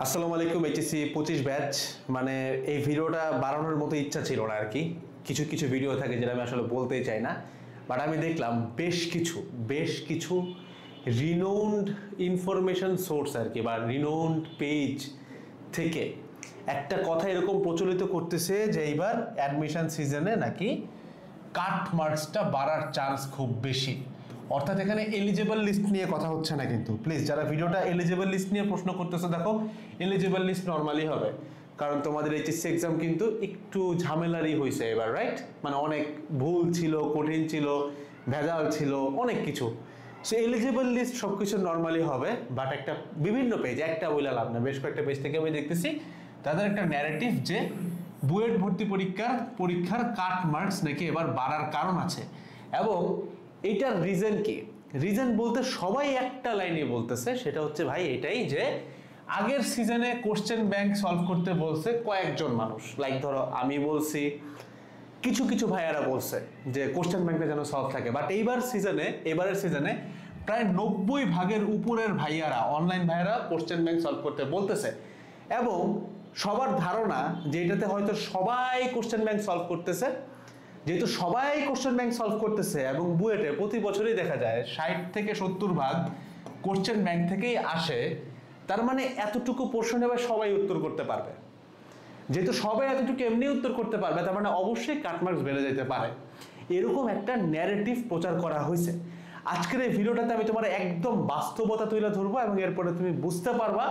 আসসালামু আলাইকুম। HSC 25 batch মানে এই ভিডিওটা বাড়ানোর মতো ইচ্ছা ছিল না আর কি। কিছু কিছু ভিডিও থাকে যেটা আমি আসলে বলতেই চাই না, বাট আমি দেখলাম বেশ কিছু রিনোন্ড ইনফরমেশন সোর্স আর কি, বা রিনোন্ড পেজ থেকে একটা কথা এরকম প্রচলিত করতেছে যে এইবার অ্যাডমিশন সিজনে নাকি কাট মার্কসটা বাড়ার চান্স খুব বেশি। অর্থাৎ এখানে এলিজিবল লিস্ট নিয়ে কথা হচ্ছে না, কিন্তু প্লিজ যারা ভিডিওটা এলিজিবল লিস্ট নিয়ে প্রশ্ন করতেছে, দেখো এলিজিবল লিস্ট নর্মালি হবে, কারণ তোমাদের এইচএসসি এক্সাম কিন্তু একটু ঝামেলারই হয়েছে এবার, রাইট? মানে অনেক ভুল ছিল, কঠিন ছিল, ভেজাল ছিল, অনেক কিছু। সো এলিজিবল লিস্ট সব কিছু নর্মালি হবে, বাট একটা বিভিন্ন পেজ, একটা বলে লাভ না, বেশ কয়েকটা পেজ থেকে আমি দেখতেছি তাদের একটা ন্যারেটিভ যে বুয়েট ভর্তি পরীক্ষার কাট মার্কস নাকি এবার বাড়ার কারণ আছে। এবং এইটার রিজন কি? রিজন বলতে সবাই একটা লাইনে বলতেছে, সেটা হচ্ছে ভাই এটাই যে আগের সিজনে কোশ্চেন ব্যাংক সলভ করতে বলছে কয়েকজন মানুষ, লাইক ধরো আমি বলছি, কিছু কিছু ভাইয়ারা বলছে যে কোশ্চেন ব্যাংকটা যেন সলভ থাকে, বাট এবারের সিজনে প্রায় 90% উপরের ভাইয়ারা, অনলাইন ভাইয়ারা কোশ্চেন ব্যাংক সলভ করতে বলতেছে। এবং সবার ধারণা যে এটাতে হয়তো সবাই কোশ্চেন ব্যাংক সলভ করতেছে, যেহেতু সবাই কোশ্চেন ব্যাংক সলভ করতেছে এবং বুয়েটে প্রতি বছরই দেখা যায় 60 থেকে 70% কোশ্চেন ব্যাংক থেকেই আসে, তার মানে এতটুকু পোর্শন এবার সবাই উত্তর করতে পারবে। যেহেতু সবাই এতটুকু এমনি উত্তর করতে পারবে, তার মানে অবশ্যই কাটমার্কস বেড়ে যেতে পারে, এরকম একটা ন্যারেটিভ প্রচার করা হয়েছে। আজকের এই ভিডিওটাতে আমি তোমার একদম বাস্তবতা তুলে ধরবো এবং এরপরে তুমি বুঝতে পারবা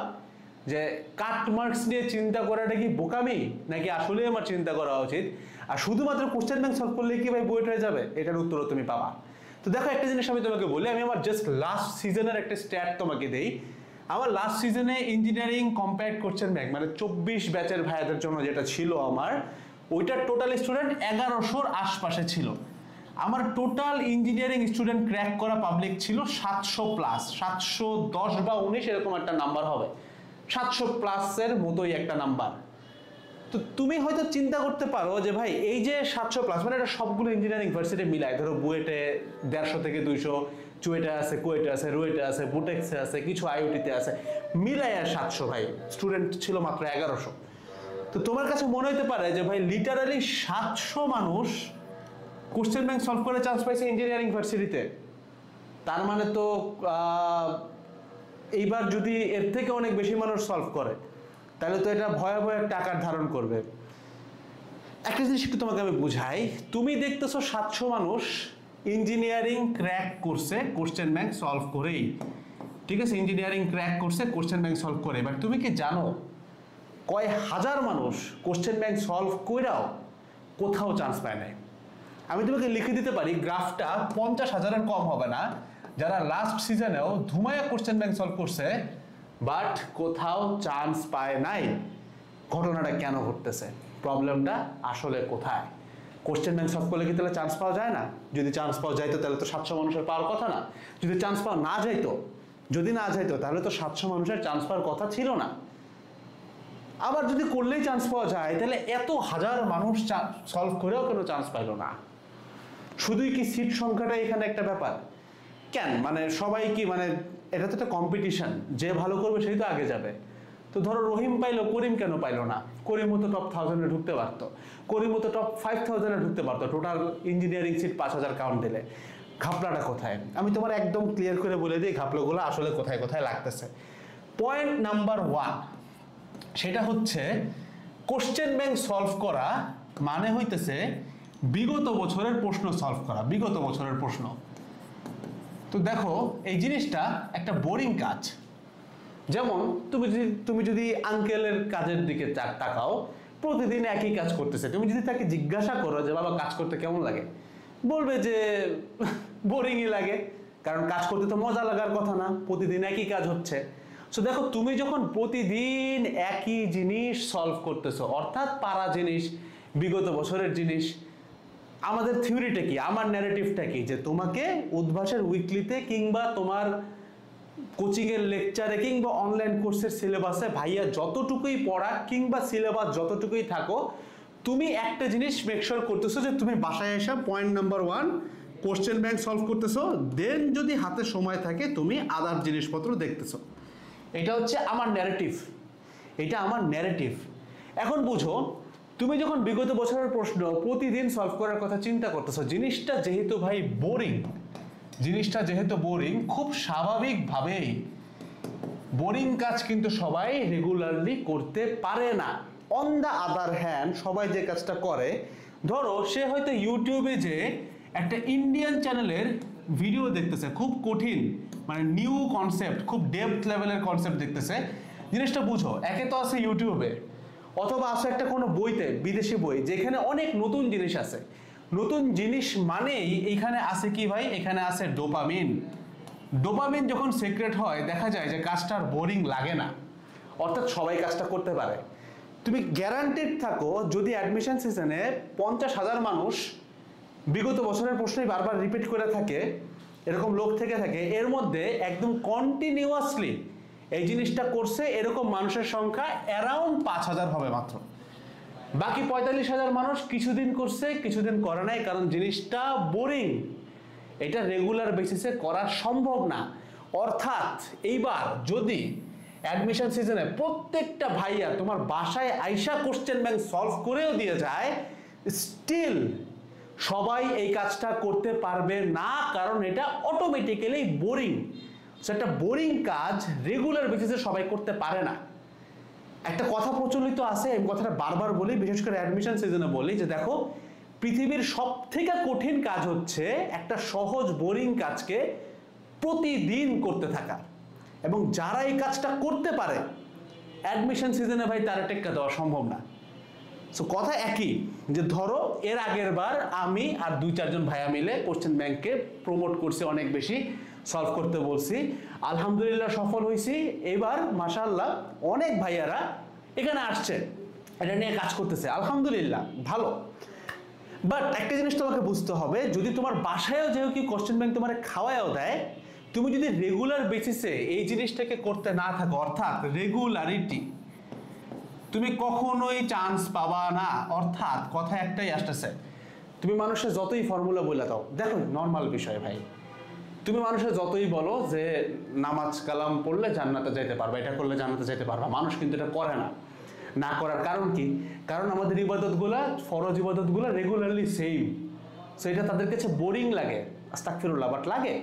যে কাটমার্কস নিয়ে চিন্তা করাটা কি বোকামি, নাকি আসলেই আমার চিন্তা করা উচিত। আর শুধুমাত্র কোশ্চেন ব্যাংক সলভ করলে কি ভাই বুয়েট হয়ে যাবে, এটার উত্তরও তুমি পাবা। তো দেখো, একটা জিনিস আমি তোমাকে বলি, আমি আমার জাস্ট লাস্ট সিজনের একটা স্ট্যাট তোমাকে দেই। আমার লাস্ট সিজনে ইঞ্জিনিয়ারিং কম্প্যাক্ট কোশ্চেন ব্যাংক মানে 24 ব্যাচের ভাইয়াদের জন্য যেটা ছিল আমার, ওইটার টোটাল স্টুডেন্ট 1100-র আশপাশে ছিল। আমার টোটাল ইঞ্জিনিয়ারিং স্টুডেন্ট ক্র্যাক করা পাবলিক ছিল 700+, 710 বা 19 এরকম একটা নাম্বার হবে, 700+ মতোই একটা নাম্বার। তো তুমি হয়তো চিন্তা করতে পারো যে ভাই এই যে 700+, মানে এটা সবগুলো ইঞ্জিনিয়ারিং ভার্সিটি মিলায়, ধরো বুয়েটে 150 থেকে 200, চুয়েটে আছে, কুয়েটে আছে, রুয়েটে আছে, বুটেক্সে আছে, কিছু আইওটিতে আছে, মিলায় আর 700, ভাই স্টুডেন্ট ছিল মাত্র 1100। তো তোমার কাছে মনে হতে পারে যে ভাই লিটারালি 700 মানুষ কোশ্চেন ব্যাংক সলভ করে চান্স পাইছে ইঞ্জিনিয়ারিং ভার্সিটিতে, তার মানে তো এইবার যদি এর থেকে অনেক বেশি মানুষ সলভ করে তাহলে তো এটা ভয়াবহ একটা আকার ধারণ করবে। একটা জিনিস একটু তোমাকে আমি বুঝাই, তুমি দেখতেছো 700 মানুষ ইঞ্জিনিয়ারিং ক্র্যাক করছে কোশ্চেন ব্যাংক সলভ করেই, ঠিক আছে, ইঞ্জিনিয়ারিং ক্র্যাক করছে কোশ্চেন ব্যাংক সলভ করে। এবার তুমি কি জানো কয় হাজার মানুষ কোশ্চেন ব্যাংক সলভ কইরাও কোথাও চান্স পায় নাই? আমি তোমাকে লিখে দিতে পারি, গ্রাফটা 50,000-এর কম হবে না যারা লাস্ট সিজনেও ধুমায়া কোশ্চেন ব্যাংক সলভ করছে বাট কোথাও চান্স পায় নাই। ঘটনাটা কেন ঘটতেছে? প্রবলেমটা আসলে কোথায়? কোশ্চেন ব্যাংক সলভ করলে কি তাহলে চান্স পাওয়া যায় না? যদি চান্স পাওয়া যাইতো তাহলে তো 700 মানুষের পাওয়ার কথা না। যদি চান্স পাওয়া না যাইতো, তাহলে তো 700 মানুষের চান্স পাওয়ার কথা ছিল না। আবার যদি করলেই চান্স পাওয়া যায়, তাহলে এত হাজার মানুষ সলভ করেও কেন চান্স পাইলো না? শুধুই কি সিট সংখ্যাটা এখানে একটা ব্যাপার? কেন মানে সবাই কি মানে এটা তো একটা কম্পিটিশন, যে ভালো করবে সেই তো আগে যাবে। তো ধরো রহিম পাইলো, করিম কেন পাইলো না? করিমও তো টপ 1000-এ ঢুকতে পারতো, করিমও তো টপ 5000-এ ঢুকতে পারতো, টোটাল ইঞ্জিনিয়ারিং সিট 5000 কাউন্ট দিলে। ঘাপলাটা কোথায়? আমি তোমার একদম ক্লিয়ার করে বলে দিই ঘাপলাগুলো আসলে কোথায় কোথায় লাগতেছে। পয়েন্ট নাম্বার 1, সেটা হচ্ছে কোশ্চেন ব্যাংক সলভ করা মানে হইতেছে বিগত বছরের প্রশ্ন সলভ করা, বিগত বছরের প্রশ্ন। তো দেখো এই জিনিসটা একটা বোরিং কাজ। যেমন তুমি যদি আঙ্কেলের কাজের দিকে তাকাও, প্রতিদিন একই কাজ করতেছে, তুমি যদি তাকে জিজ্ঞাসা করো যে বাবা কাজ করতে কেমন লাগে, বলবে যে বোরিংই লাগে, কারণ কাজ করতে তো মজা লাগার কথা না, প্রতিদিন একই কাজ হচ্ছে। সো দেখো, তুমি যখন প্রতিদিন একই জিনিস সলভ করতেছো, অর্থাৎ পারা জিনিস, বিগত বছরের জিনিস, আমাদের থিওরিটা কি, আমার ন্যারেটিভটা কি, যে তোমাকে উদ্ভাসের উইকলিতে কিংবা তোমার কোচিং এর লেকচারে কিংবা অনলাইন কোর্সের সিলেবাসে ভাইয়া যতটুকুই পড়া কিংবা সিলেবাস যতটুকুই থাকো, তুমি একটা জিনিস মেকশোর করতেছো যে তুমি বাসায় এসে point number 1 question bank solve করতেছো, দেন যদি হাতে সময় থাকে তুমি আদার জিনিসপত্র দেখতেছো। এটা হচ্ছে আমার ন্যারেটিভ। এটা আমার ন্যারেটিভ। এখন বুঝো, তুমি যখন বিগত বছরের প্রশ্ন প্রতিদিন সলভ করার কথা চিন্তা করতেছো, জিনিসটা যেহেতু ভাই বোরিং, খুব স্বাভাবিকভাবেই বোরিং কাজ কিন্তু সবাই রেগুলারলি করতে পারে না। অন দ্য আদার হ্যান্ড সবাই যে কাজটা করে, ধরো সে হয়তো ইউটিউবে যে একটা ইন্ডিয়ান চ্যানেলের ভিডিও দেখতেছে, খুব কঠিন মানে নিউ কনসেপ্ট, খুব ডেপথ লেভেলের কনসেপ্ট দেখতেছে। জিনিসটা বুঝো, একে তো আছে ইউটিউবে, অথবা আছে একটা কোনো বইতে, বিদেশি বই যেখানে অনেক নতুন জিনিস আছে। নতুন জিনিস মানেই এইখানে আছে কি ভাই, এখানে আছে ডোপামিন। ডোপামিন যখন সিক্রেট হয়, দেখা যায় যে কাজটার বোরিং লাগে না, অর্থাৎ সবাই কাজটা করতে পারে। তুমি গ্যারান্টেড থাকো, যদি অ্যাডমিশন সিজনে 50,000 মানুষ বিগত বছরের প্রশ্নই বারবার রিপিট করে থাকে, এরকম লোক থেকে থাকে, এর মধ্যে একদম কন্টিনিউয়াসলি এই জিনিসটা করছে এরকম মানুষের সংখ্যা অ্যারাউন্ড 5,000 হবে মাত্র। বাকি 45,000 মানুষ কিছুদিন করছে, কিছুদিন করে নাই, কারণ জিনিসটা বোরিং, এটা রেগুলার বেসিসে করা সম্ভব না। অর্থাৎ এইবার যদি অ্যাডমিশন সিজনে প্রত্যেকটা ভাইয়া তোমার বাসায় আইসা কোশ্চেন ব্যাংক সলভ করেও দিয়ে যায়, স্টিল সবাই এই কাজটা করতে পারবে না, কারণ এটা অটোমেটিক্যালি বোরিং। একটা বোরিং কাজ রেগুলার বেসিসে সবাই করতে পারে না। একটা কথা প্রচলিত আছে, আমি কথাটা বারবার বলি, বিশেষ করে অ্যাডমিশন সিজনে বলি, যে দেখো পৃথিবীর সবথেকে কঠিন কাজ হচ্ছে একটা সহজ বোরিং কাজকে প্রতিদিন করতে থাকা। এবং যারা এই কাজটা করতে পারে অ্যাডমিশন সিজনে ভাই তারা টেক্কা দেওয়া সম্ভব না। সো কথা একই, যে ধরো এর আগের বার আমি আর 2-4 ভাইয়া মিলে কোশ্চেন ব্যাংককে প্রমোট করছি, অনেক বেশি সলভ করতে বলছি, আলহামদুলিল্লাহ সফল হয়েছি। এবার মাশাআল্লাহ অনেক ভাইয়ারা এখানে আসছে, এটা নিয়ে কাজ করতেছে, আলহামদুলিল্লাহ ভালো। বাট একটা জিনিস তোমাকে বুঝতে হবে, যদি তোমার বাসায়ও যেহেতু কোশ্চেন ব্যাংক তোমার খাওয়ায়ও দেয়, তুমি যদি রেগুলার বেসিসে এই জিনিসটাকে করতে না থাকো, অর্থাৎ রেগুলারিটি, তুমি কখনোই চান্স পাবা না। অর্থাৎ কথা একটাই আসতেছে, তুমি মানুষের যতই ফর্মুলা বলে দাও, দেখো নর্মাল বিষয় ভাই, তুমি মানুষের যতই বলো যে নামাজ কালাম পড়লে জান্নাতে যেতে পারবা, এটা করলে জান্নাতে যেতে পারবা, মানুষ কিন্তু এটা করে না। না করার কারণ কি? কারণ আমাদের ইবাদতগুলা, ফরজ ইবাদতগুলা রেগুলারলি সেম। সো এটা তাদের কাছে বোরিং লাগে, আস্তাগফিরুল্লাহ, বাট লাগে।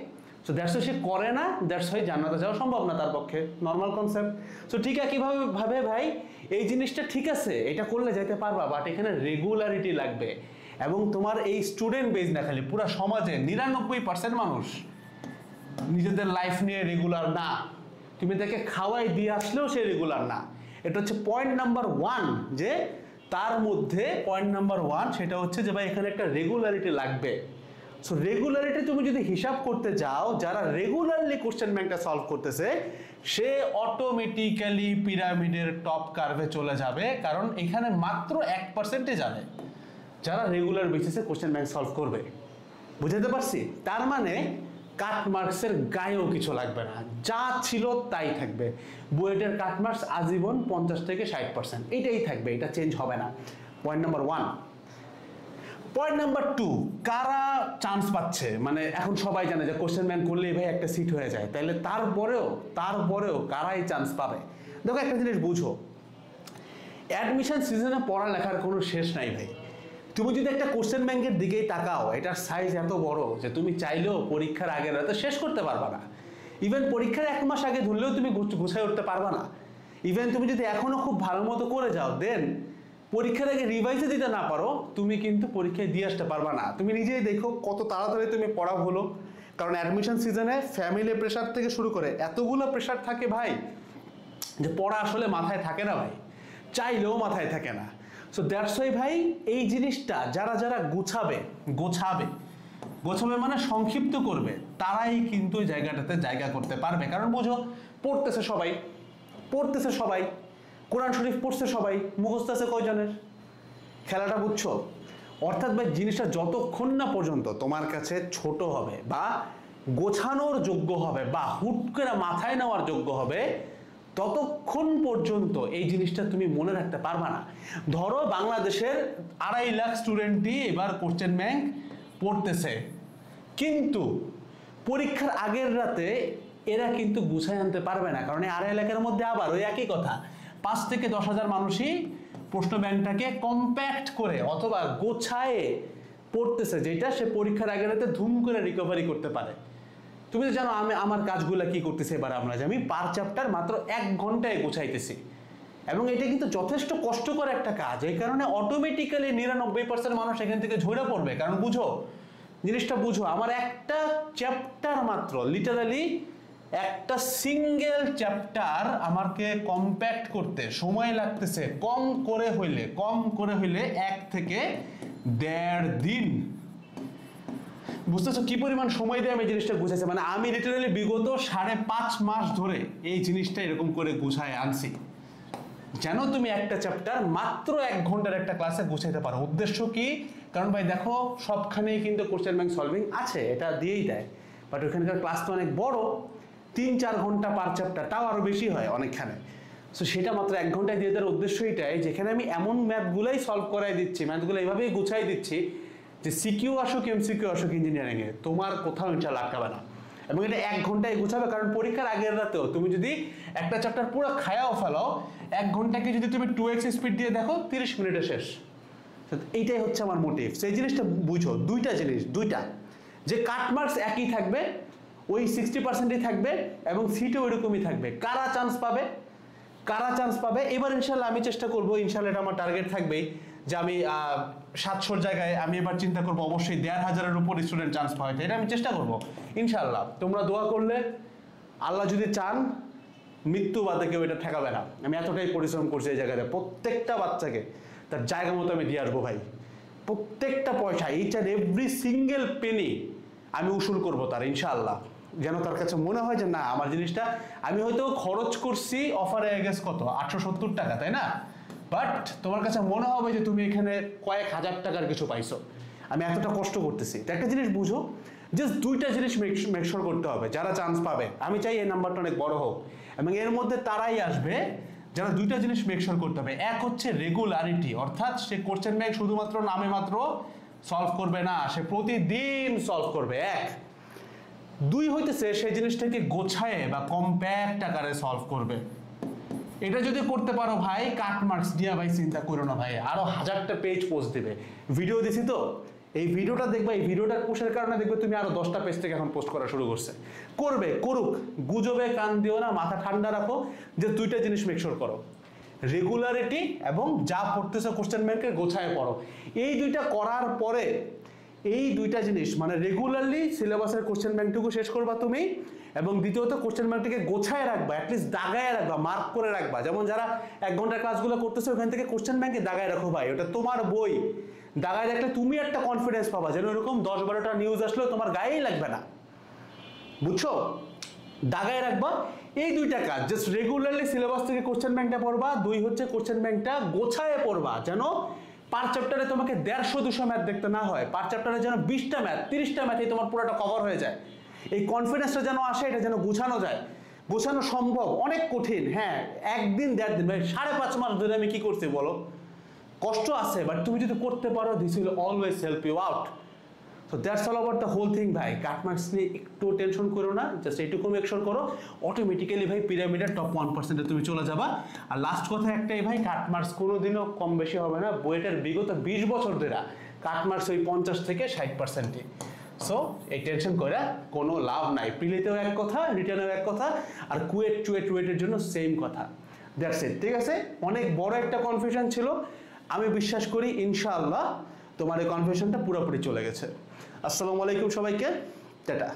সো দ্যাটস সে করে না, দ্যাটস হয় জান্নাতে যাওয়া সম্ভব না তার পক্ষে, নর্মাল কনসেপ্ট। সো ঠিক একইভাবে ভাবে ভাই, এই জিনিসটা ঠিক আছে, এটা করলে যেতে পারবা, বাট এখানে রেগুলারিটি লাগবে। এবং তোমার এই স্টুডেন্ট বেজ না, খালি পুরো সমাজে 99% মানুষ নিজেদের লাইফ নিয়ে রেগুলার না। তুমি তাকে খাওয়াই দিয়ে আসলেও সে রেগুলার না। এটা হচ্ছে পয়েন্ট নাম্বার 1, যে তার মধ্যে পয়েন্ট নাম্বার 1 সেটা হচ্ছে যে ভাই এখানে একটা রেগুলারিটি লাগবে। সো রেগুলারিটি তুমি যদি হিসাব করতে যাও, যারা রেগুলারলি কোশ্চেন ব্যাংকটা সলভ করতেছে, সে অটোমেটিক্যালি পিরামিডের টপ কার্ভে চলে যাবে, কারণ এখানে মাত্র 1% যাবে যারা রেগুলার বেসিসে কোশ্চেন ব্যাংক সলভ করবে। বুঝাতে পারছি? তার মানে কাট মার্কসের গায়েও কিছু লাগবে না, যা ছিল তাই থাকবে। বুয়েটের কাট মার্কস আজীবন 50 থেকে 60%, এটাই থাকবে, এটা চেঞ্জ হবে না। Point number 1। পয়েন্ট নাম্বার 2, কারা চান্স পাচ্ছে? মানে এখন সবাই জানে যে কোশ্চেন ব্যাংক করলেই ভাই একটা সিট হয়ে যায়, তাহলে তারপরেও কারাই চান্স পাবে? দেখো একটা জিনিস বুঝো, অ্যাডমিশন সিজনে পড়ালেখার কোনো শেষ নাই ভাই। তুমি যদি একটা কোশ্চেন ব্যাংকের দিকেই তাকাও, এটার সাইজ এত বড় যে তুমি চাইলেও পরীক্ষার আগের রাতে শেষ করতে পারবা না। ইভেন পরীক্ষার 1 মাস আগে ধরলেও তুমি গুছাই উঠতে পারবা না। ইভেন তুমি যদি এখনো খুব ভালো মতো করে যাও, দেন পরীক্ষার আগে রিভাইজে দিতে না পারো, তুমি কিন্তু পরীক্ষায় দিয়ে আসতে পারবা না। তুমি নিজেই দেখো কত তাড়াতাড়ি তুমি পড়া হলো, কারণ অ্যাডমিশন সিজনে ফ্যামিলি প্রেশার থেকে শুরু করে এতগুলো প্রেশার থাকে ভাই, যে পড়া আসলে মাথায় থাকে না ভাই, চাইলেও মাথায় থাকে না। সো দ্যাটস ওয়াই ভাই, এই জিনিসটা যারা গোছাবে মানে সংক্ষিপ্ত করবে, তারাই কিন্তু জায়গাটাতে জায়গা করতে পারবে। কারণ বুঝো, পড়তেছে সবাই, কোরআন শরীফ পড়ছে সবাই, মুখস্থ আছে কয়জনের? খেলাটা বুঝছো? অর্থাৎ ভাই জিনিসটা যতক্ষণ না পর্যন্ত তোমার কাছে ছোট হবে বা গোছানোর যোগ্য হবে বা হুট করে মাথায় নেওয়ার যোগ্য হবে, ততক্ষণ পর্যন্ত এই জিনিসটা তুমি মনে রাখতে পারবা না। ধরো বাংলাদেশের 2.5 লাখ স্টুডেন্টই এবার কোশ্চেন ব্যাংক পড়তেছে, কিন্তু পরীক্ষার আগের রাতে এরা কিন্তু গুছাই আনতে পারবে না, কারণ এই 2.5 লাখের মধ্যে আবার ওই একই কথা, 5 থেকে 10,000 মানুষই প্রশ্ন ব্যাংকটাকে কম্প্যাক্ট করে অথবা গোছায়ে পড়তেছে, যেটা সে পরীক্ষার আগে রাতে ধুম করে রিকভারি করতে পারে। তুমি তো জানো আমি আমার কাজগুলো কি করতেছি এবার আমরা, যে আমি পার চ্যাপ্টার মাত্র 1 ঘন্টায় গোছাইতেছি, এবং এটা কিন্তু যথেষ্ট কষ্টকর একটা কাজ। এই কারণে অটোমেটিক্যালি 99% মানুষ এখান থেকে ঝরে পড়বে। কারণ বুঝো, জিনিসটা বুঝো, আমার একটা চ্যাপ্টার মাত্র, লিটারালি একটা সিঙ্গেল চ্যাপ্টার আমাকে কম্প্যাক্ট করতে সময় লাগতেছে কম করে হইলে 1 থেকে 1.5 দিন। বুঝতেছো কি পরিমাণ সময় দিয়ে আমি জিনিসটা গুছাইছি? মানে আমি লিটারালি বিগত 5.5 মাস ধরে এই জিনিসটা এরকম করে গুছায় আনছি, যেন তুমি একটা চ্যাপ্টার মাত্র 1 ঘন্টার একটা ক্লাসে গুছাইতে পারো। উদ্দেশ্য কি? কারণ ভাই দেখো, সবখানেই কিন্তু কোশ্চেন ব্যাংক সলভিং আছে, এটা দিয়েই দেয়, বাট ওখানকার ক্লাস তো অনেক বড়, 3-4 ঘন্টা পার চ্যাপ্টার, তাও আরো বেশি হয় অনেকখানে। সো সেটা মাত্র 1 ঘন্টায় দিয়ে দেওয়ার উদ্দেশ্য এটাই, যেখানে আমি এমন ম্যাথগুলোই সলভ করাই দিচ্ছি, ম্যাথগুলো এইভাবেই গুছাই দিচ্ছি যে সিকিউ আসুক এমসিকিউ আসুক ইঞ্জিনিয়ারিংয়ে তোমার কোথাও ইনশাআল্লাহ আটকাবে না। এবং এটা 1 ঘন্টায় গুছাবে, কারণ পরীক্ষার আগের রাতেও তুমি যদি একটা চ্যাপ্টার পুরো খায়াও ফেলো, 1 ঘন্টাকে যদি তুমি 2x স্পিড দিয়ে দেখো 30 মিনিটে শেষ। এইটাই হচ্ছে আমার মোটিভ। সেই জিনিসটা বুঝো, দুইটা জিনিস, যে কাট মার্কস একই থাকবে, ওই 60%ই থাকবে, এবং সিটও ওইরকমই থাকবে। কারা চান্স পাবে এবার ইনশাল্লাহ আমি চেষ্টা করবো, ইনশাল্লাহ এটা আমার টার্গেট থাকবেই যে আমি 700 জায়গায় আমি এবার চিন্তা করবো অবশ্যই 1,500-এর উপর স্টুডেন্ট চান্স পাওয়া যায়, এটা আমি চেষ্টা করবো ইনশাল্লাহ। তোমরা দোয়া করলে, আল্লাহ যদি চান, মৃত্যু বাদে কেউ এটা ঠেকাবে না। আমি এতটাই পরিশ্রম করছি এই জায়গাতে, প্রত্যেকটা বাচ্চাকে তার জায়গা মতো আমি দিয়ে আসবো ভাই। প্রত্যেকটা পয়সা, each and every single penny আমি উসুল করবো তার, ইনশাআল্লাহ। যেন তার কাছে মনে হয় যে না, আমার জিনিসটা আমি হয়তো খরচ করছি অফারে গেস কত 870 টাকা, তাই না? বাট তোমার কাছে মনে হবে যে তুমি এখানে কয়েক হাজার টাকার কিছু পাইছো। আমি এতটা কষ্ট করতেছি। তো একটা জিনিস বুঝো, জাস্ট দুইটা জিনিস মেকশোর করতে হবে যারা চান্স পাবে। আমি চাই এই নাম্বারটা অনেক বড় হোক, এবং এর মধ্যে তারাই আসবে যারা দুইটা জিনিস মেকশোর করতে হবে। এক হচ্ছে রেগুলারিটি, অর্থাৎ সে কোশ্চেন ব্যাংক শুধুমাত্র নামে মাত্র সলভ করবে না, সে প্রতিদিন সলভ করবে। 2 হইতেছে সেই জিনিসটাকে গোছায় বা কম্প্যাক্ট আকারে সলভ করবে। এটা যদি করতে পারো ভাই, কাট মার্কস দিয়া ভাই চিন্তা করো না ভাই, আরো 1000টা পেজ পোস্ট দিবে। ভিডিও দিছি তো, এই ভিডিওটা দেখবে, এই ভিডিওটার পোস্টের কারণে দেখবে তুমি আরো 10টা পেজ থেকে এখন পোস্ট করা শুরু করছে। করুক, গুজবে কান দিও না, মাথা ঠান্ডা রাখো, যে দুইটা জিনিস মেকশোর করো, রেগুলারিটি এবং যা পড়তেছো কোশ্চেন ব্যাংকে গোছায় পড়ো। এই দুইটা করার পরে, এই দুইটা জিনিস মানে রেগুলারলি সিলেবাসের কোশ্চেন ব্যাংকটুকু শেষ করবা তুমি, এবং দ্বিতীয়ত কোশ্চেন ব্যাংকটিকে গোছায় রাখবা, অ্যাটলিস্ট দাগায় রাখবা, মার্ক করে রাখবা। যেমন যারা 1 ঘন্টার ক্লাসগুলো করতেছে ওখান থেকে কোশ্চেন ব্যাংকে দাগায় রাখো ভাই, ওটা তোমার বই। দাগায় রাখলে তুমি একটা কনফিডেন্স পাবা, যেন এরকম 10-12টা নিউজ আসলেও তোমার গায়েই লাগবে না, বুঝছো? দাগায় রাখবা। এই দুইটা কাজ, জাস্ট রেগুলারলি সিলেবাস থেকে কোশ্চেন ব্যাংকটা পড়বা, 2 হচ্ছে কোশ্চেন ব্যাংকটা গোছায় পড়বা, যেন পার চ্যাপ্টারে তোমাকে 150-200 ম্যাথ দেখতে না হয়, পার চ্যাপ্টারে যেন 20টা ম্যাথ 30টা ম্যাথেই তোমার পুরোটা কভার হয়ে যায়। এই কনফিডেন্সটা যেন আসে, এটা যেন গোছানো যায়। গোছানো সম্ভব, অনেক কঠিন, হ্যাঁ, 1 দিন 1.5 দিন, ভাই 5.5 মাস ধরে আমি কি করছি বলো? কষ্ট আছে, বাট তুমি যদি করতে পারো, this will always help you out. So that's all about the whole thing ভাই। কাট মার্কস নিয়ে একটু টেনশন করো না, জাস্ট এইটুকু মেকশোর করো, অটোমেটিক্যালি ভাই পিরামিডের টপ 1%-এ তুমি চলে যাবা। আর লাস্ট কথা একটাই ভাই, কাট মার্কস কোনোদিনও কম বেশি হবে না। বুয়েটের বিগত 20 বছর ধরে কাট মার্কস ওই 50 থেকে 60%-ই। সো এই টেনশন করে কোনো লাভ নাই। প্রিলিতেও এক কথা, রিটার্নেও এক কথা, আর কুয়েটের জন্য সেম কথা। দ্যাটস ইট, ঠিক আছে? অনেক বড় একটা কনফিউশন ছিল, আমি বিশ্বাস করি ইনশাআল্লাহ তোমার এই কনফিউশনটা পুরোপুরি চলে গেছে। আসসালামু আলাইকুম সবাইকে, টাটা।